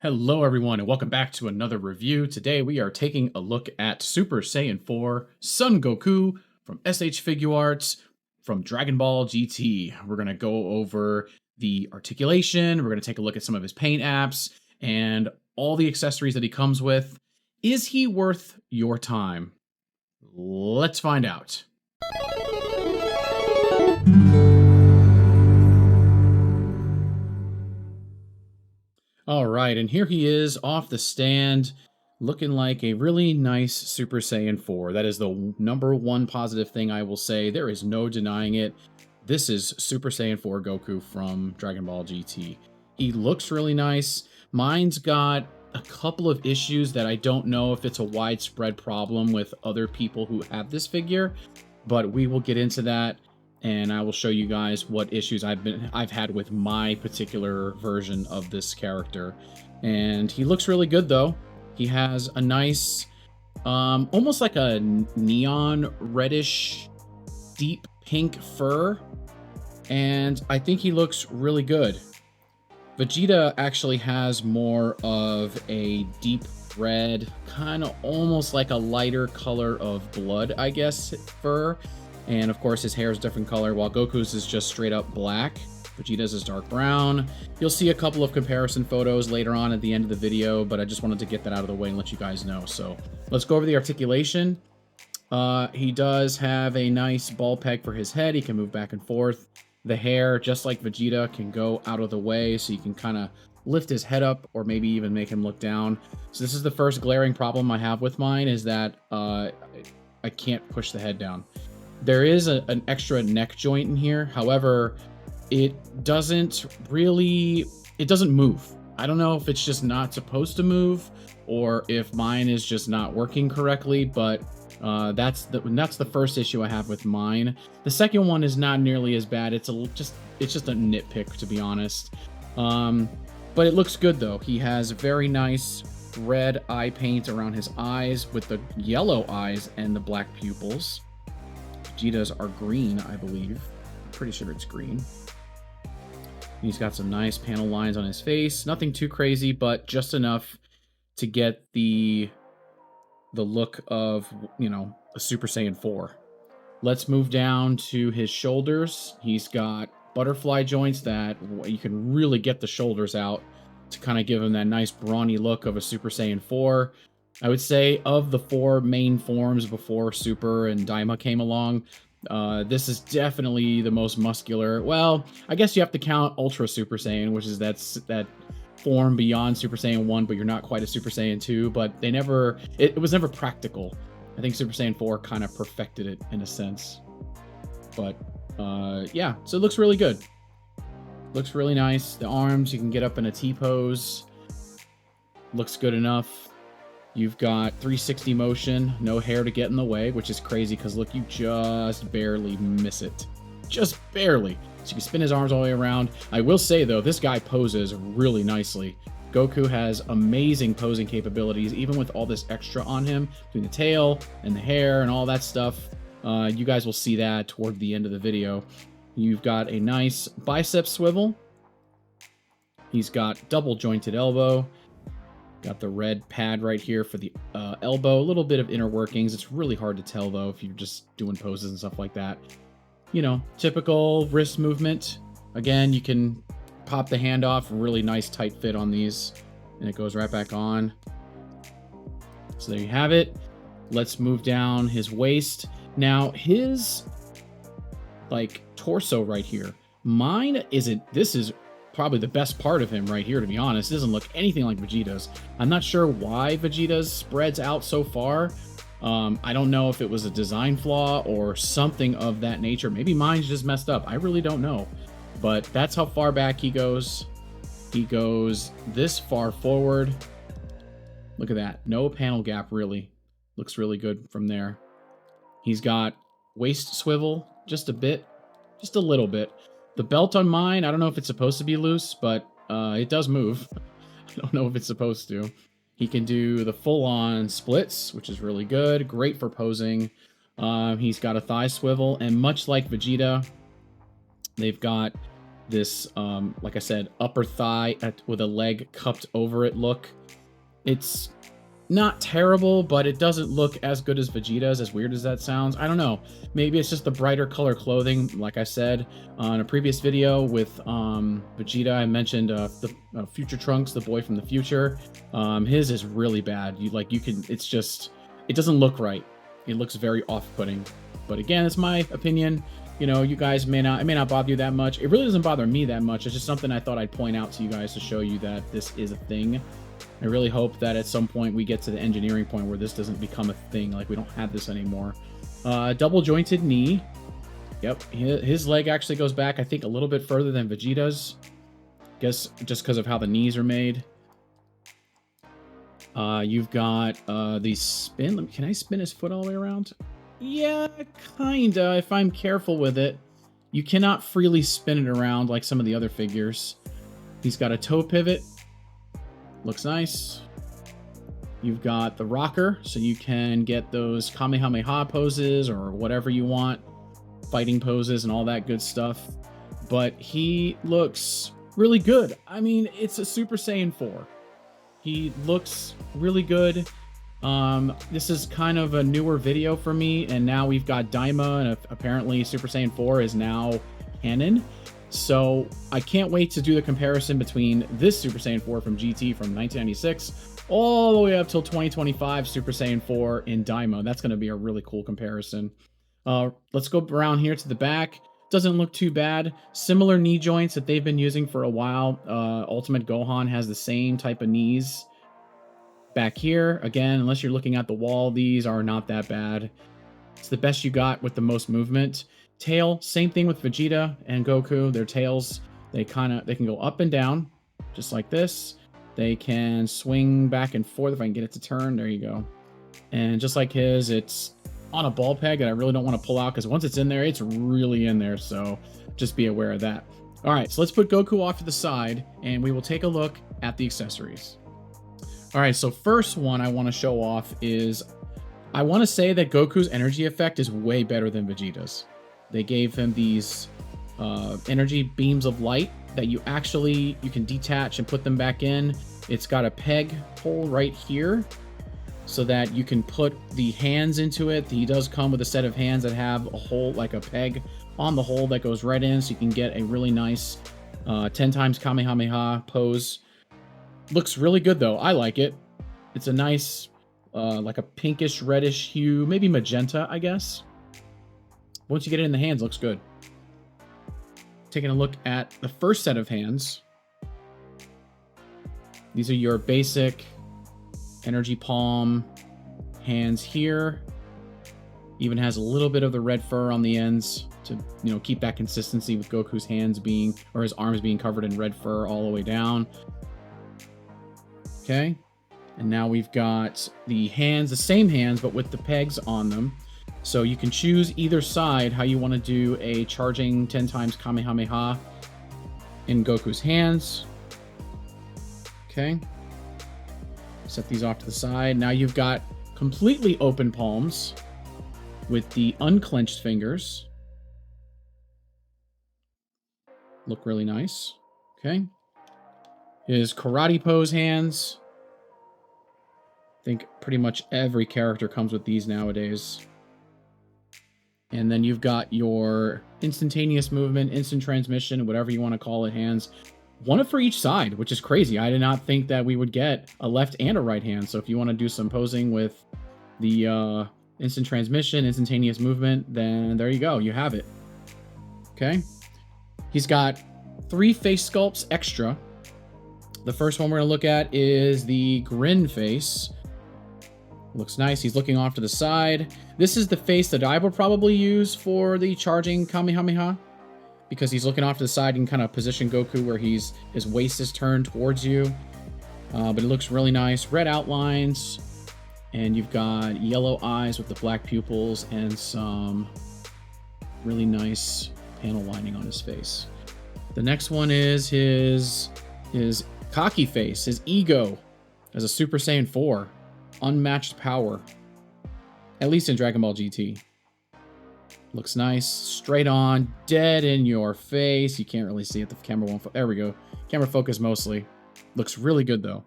Hello everyone and welcome back to another review. Today we are taking a look at Super Saiyan 4 Son Goku from SH Figuarts from Dragon Ball GT. We're going to go over the articulation, we're going to take a look at some of his paint apps, and all the accessories that he comes with. Is he worth your time? Let's find out. All right, and here he is off the stand, looking like a really nice Super Saiyan 4. That is the number one positive thing I will say. There is no denying it. This is Super Saiyan 4 Goku from Dragon Ball GT. He looks really nice. Mine's got a couple of issues that I don't know if it's a widespread problem with other people who have this figure, but we will get into that. And I will show you guys what issues I've had with my particular version of this character. And he looks really good though. He has a nice, almost like a neon reddish, deep pink fur. And I think he looks really good. Vegeta actually has more of a deep red, kind of almost like a lighter color of blood, I guess, fur. And of course his hair is a different color, while Goku's is just straight up black. Vegeta's is dark brown. You'll see a couple of comparison photos later on at the end of the video, but I just wanted to get that out of the way and let you guys know. So let's go over the articulation. He does have a nice ball peg for his head. He can move back and forth. The hair, just like Vegeta, can go out of the way, so you can kind of lift his head up or maybe even make him look down. So this is the first glaring problem I have with mine, is that I can't push the head down. There is an extra neck joint in here. However, it doesn't move. I don't know if it's just not supposed to move or if mine is just not working correctly, but that's the first issue I have with mine. The second one is not nearly as bad. It's just a nitpick, to be honest. But it looks good though. He has very nice red eye paint around his eyes with the yellow eyes and the black pupils. Vegeta's are green, I believe. Pretty sure it's green. He's got some nice panel lines on his face. Nothing too crazy, but just enough to get the look of, you know, a Super Saiyan 4. Let's move down to his shoulders. He's got butterfly joints that you can really get the shoulders out to kind of give him that nice brawny look of a Super Saiyan 4. I would say of the four main forms before Super and Daima came along, this is definitely the most muscular. Well, I guess you have to count Ultra Super Saiyan, which is that form beyond Super Saiyan 1, but you're not quite a Super Saiyan 2, but it was never practical. I think Super Saiyan 4 kind of perfected it in a sense. But yeah, so it looks really good. Looks really nice. The arms, you can get up in a T-pose. Looks good enough. You've got 360 motion, no hair to get in the way, which is crazy because look, you just barely miss it. Just barely. So you can spin his arms all the way around. I will say though, this guy poses really nicely. Goku has amazing posing capabilities, even with all this extra on him, between the tail and the hair and all that stuff. You guys will see that toward the end of the video. You've got a nice bicep swivel. He's got double jointed elbow. Got the red pad right here for the elbow. A little bit of inner workings. It's really hard to tell, though, if you're just doing poses and stuff like that. You know, typical wrist movement. Again, you can pop the hand off. Really nice tight fit on these. And it goes right back on. So there you have it. Let's move down his waist. Now, his, like, torso right here. Mine isn't... This is probably the best part of him right here, to be honest. It doesn't look anything like Vegeta's. I'm not sure why Vegeta's spreads out so far. I don't know if it was a design flaw or something of that nature. Maybe mine's just messed up. I really don't know. But that's how far back he goes. He goes this far forward. Look at that. No panel gap, really. Looks really good from there. He's got waist swivel, just a bit. Just a little bit. The belt on mine, I don't know if it's supposed to be loose, but it does move. I don't know if it's supposed to. He can do the full-on splits, which is really good. Great for posing. He's got a thigh swivel, and much like Vegeta, they've got this, like I said, upper thigh with a leg cupped over it look. It's not terrible, but it doesn't look as good as Vegeta's, as weird as that sounds. I don't know. Maybe it's just the brighter color clothing. Like I said on a previous video with Vegeta, I mentioned the Future Trunks, the boy from the future. His is really bad. It's just, it doesn't look right. It looks very off-putting. But again, it's my opinion. You know, you guys it may not bother you that much. It really doesn't bother me that much. It's just something I thought I'd point out to you guys to show you that this is a thing. I really hope that at some point we get to the engineering point where this doesn't become a thing, like we don't have this anymore. Double jointed knee. Yep, his leg actually goes back, I think, a little bit further than Vegeta's. Guess just because of how the knees are made. You've got the spin. Can I spin his foot all the way around? Yeah, kinda, if I'm careful with it. You cannot freely spin it around like some of the other figures. He's got a toe pivot. Looks nice. You've got the rocker, so you can get those Kamehameha poses or whatever you want, fighting poses and all that good stuff. But he looks really good. I mean, it's a Super Saiyan 4. He looks really good. This is kind of a newer video for me, and now we've got Daima, and apparently Super Saiyan 4 is now canon. So I can't wait to do the comparison between this Super Saiyan 4 from GT from 1996 all the way up till 2025 Super Saiyan 4 in Daima. That's going to be a really cool comparison. Let's go around here to the back. Doesn't look too bad. Similar knee joints that they've been using for a while. Ultimate Gohan has the same type of knees. Back here, again, unless you're looking at the wall, these are not that bad. It's the best you got with the most movement. Tail, same thing with Vegeta and Goku. Their tails, they can go up and down, just like this. They can swing back and forth if I can get it to turn. There you go. And just like his, it's on a ball peg that I really don't want to pull out because once it's in there, it's really in there. So just be aware of that. All right, so let's put Goku off to the side and we will take a look at the accessories. All right, so first one I want to show off is, I want to say that Goku's energy effect is way better than Vegeta's. They gave him these energy beams of light that you can detach and put them back in. It's got a peg hole right here so that you can put the hands into it. He does come with a set of hands that have a hole, like a peg on the hole that goes right in, so you can get a really nice 10 times Kamehameha pose. Looks really good though. I like it. It's a nice, like a pinkish reddish hue, maybe magenta, I guess. Once you get it in the hands, it looks good. Taking a look at the first set of hands. These are your basic energy palm hands here. Even has a little bit of the red fur on the ends to, you know, keep that consistency with Goku's hands being, or his arms being covered in red fur all the way down. Okay. And now we've got the hands, the same hands, but with the pegs on them. So you can choose either side how you want to do a charging 10 times Kamehameha in Goku's hands. Okay. Set these off to the side. Now you've got completely open palms with the unclenched fingers. Look really nice. Okay. His karate pose hands. I think pretty much every character comes with these nowadays. And then you've got your instantaneous movement, instant transmission, whatever you want to call it, hands. One for each side, which is crazy. I did not think that we would get a left and a right hand. So if you want to do some posing with the instant transmission, instantaneous movement, then there you go. You have it. Okay. He's got 3 face sculpts extra. The first one we're going to look at is the grin face. Looks nice. He's looking off to the side. This is the face that I would probably use for the charging Kamehameha, because he's looking off to the side and kind of position Goku where his waist is turned towards you. But it looks really nice. Red outlines, and you've got yellow eyes with the black pupils and some really nice panel lining on his face. The next one is his cocky face, his ego as a Super Saiyan 4. Unmatched power, at least in Dragon Ball GT. Looks nice. Straight on. Dead in your face. You can't really see it. The camera won't... There we go. Camera focus mostly. Looks really good, though.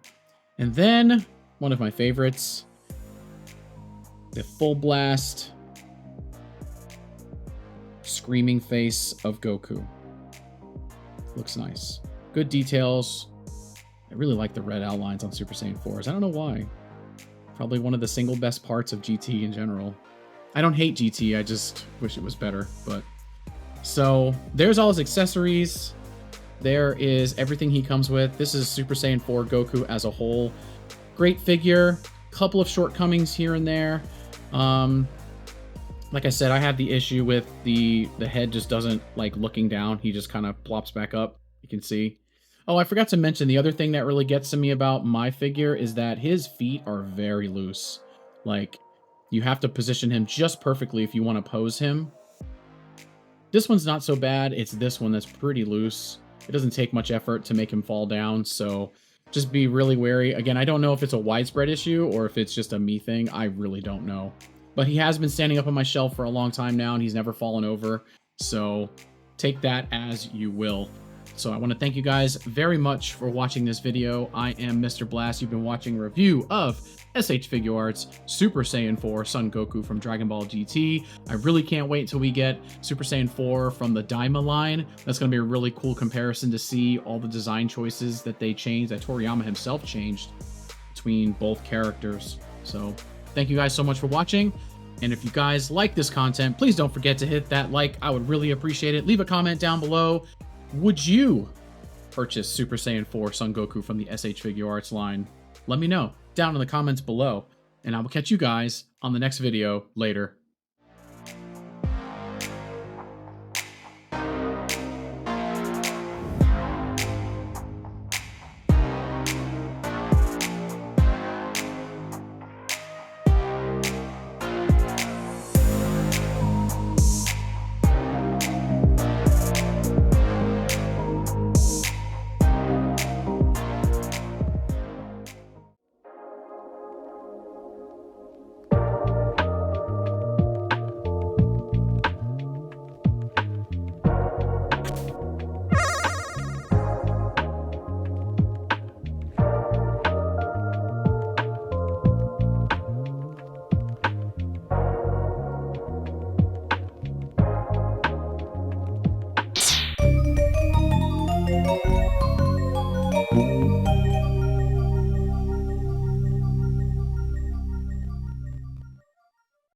And then, one of my favorites. The full blast. Screaming face of Goku. Looks nice. Good details. I really like the red outlines on Super Saiyan 4s. I don't know why. Probably one of the single best parts of GT in general. I don't hate GT, I just wish it was better. But so there's all his accessories. There is everything he comes with. This is Super Saiyan 4 Goku as a whole. Great figure. Couple of shortcomings here and there. Like I said, I have the issue with the head just doesn't like looking down. He just kind of plops back up. You can see. Oh, I forgot to mention the other thing that really gets to me about my figure is that his feet are very loose. Like, you have to position him just perfectly if you want to pose him. This one's not so bad. It's this one that's pretty loose. It doesn't take much effort to make him fall down, so just be really wary. Again, I don't know if it's a widespread issue or if it's just a me thing. I really don't know. But he has been standing up on my shelf for a long time now, and he's never fallen over. So take that as you will. So I want to thank you guys very much for watching this video. I am Mr. Blast. You've been watching a review of SH Figuarts Super Saiyan 4 Son Goku from Dragon Ball GT. I really can't wait until we get Super Saiyan 4 from the Daima line. That's going to be a really cool comparison to see all the design choices that they changed, that Toriyama himself changed between both characters. So thank you guys so much for watching. And if you guys like this content, please don't forget to hit that like. I would really appreciate it. Leave a comment down below. Would you purchase Super Saiyan 4 Son Goku from the SH Figuarts line? Let me know down in the comments below, and I will catch you guys on the next video later.